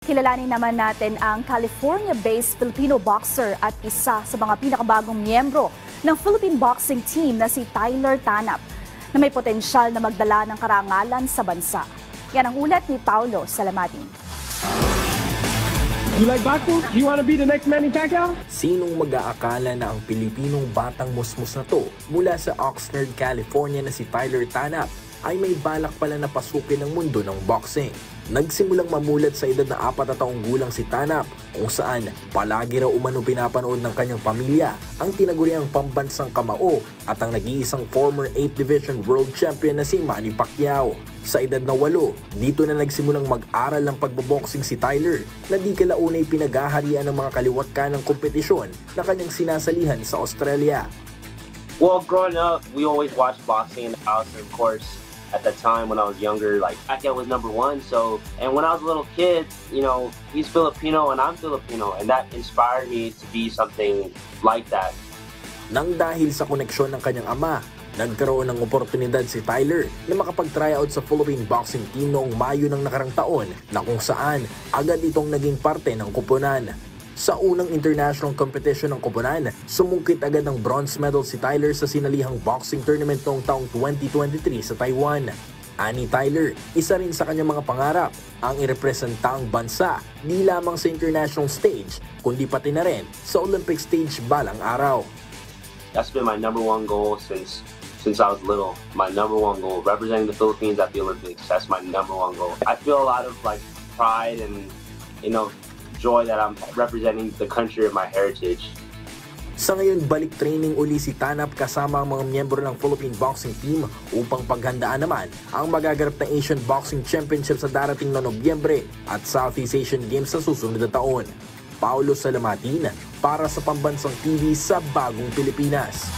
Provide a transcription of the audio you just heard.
Kilalanin naman natin ang California-based Filipino boxer at isa sa mga pinakabagong miyembro ng Philippine boxing team na si Tyler Tanap, na may potensyal na magdala ng karangalan sa bansa. Yan ang ulat ni Paulo Salamatin. You like boxing? You want to be the next Manny Pacquiao? Sinong mag-aakala na ang Pilipinong batang musmus na to mula sa Oxnard, California na si Tyler Tanap ay may balak pala na pasukin ang mundo ng boxing. Nagsimulang mamulat sa edad na 4 na taong gulang si Tanap, kung saan palagi raw umano pinapanood ng kanyang pamilya ang tinaguriang pambansang kamao at ang nag-iisang former 8th Division World Champion na si Manny Pacquiao. Sa edad na 8, dito na nagsimulang mag-aral ng pagboboxing si Tyler na di kalaunay pinaghaharian ng mga kaliwat ka ng kompetisyon na kanyang sinasalihan sa Australia. Well, growing up, we always watched boxing in the house, and of course, at that time when I was younger, like Pacquiao was #1. So, and when I was a little kid, you know, he's Filipino and I'm Filipino, and that inspired me to be something like that. Nang dahil sa koneksyon ng kanyang ama, nagkaroon ng oportunidad si Tyler na makapag-tryout sa Philippine boxing team noong Mayo ng nakarang taon, na kung saan agad itong naging parte ng koponan. Sa unang international competition ng koponan, sumungkit agad ng bronze medal si Tyler sa sinalihang boxing tournament noong taong 2023 sa Taiwan. Ani Tyler, isa rin sa kanyang mga pangarap ang irepresenta ang bansa di lamang sa international stage, kundi pati na rin sa Olympic stage balang araw. That's been my #1 goal since I was little. My #1 goal, representing the Philippines at the Olympics. That's my #1 goal. I feel a lot of pride and, you know, joy that I'm representing the country of my heritage. Sa ngayon, balik training uli si Tanap kasama ang mga miyembro ng Philippine boxing team upang paghandaan naman ang magaganap na Asian Boxing Championship sa darating na Nobyembre at Southeast Asian Games sa susunod na taon. Paulo Salamatin para sa Pambansang TV sa Bagong Pilipinas.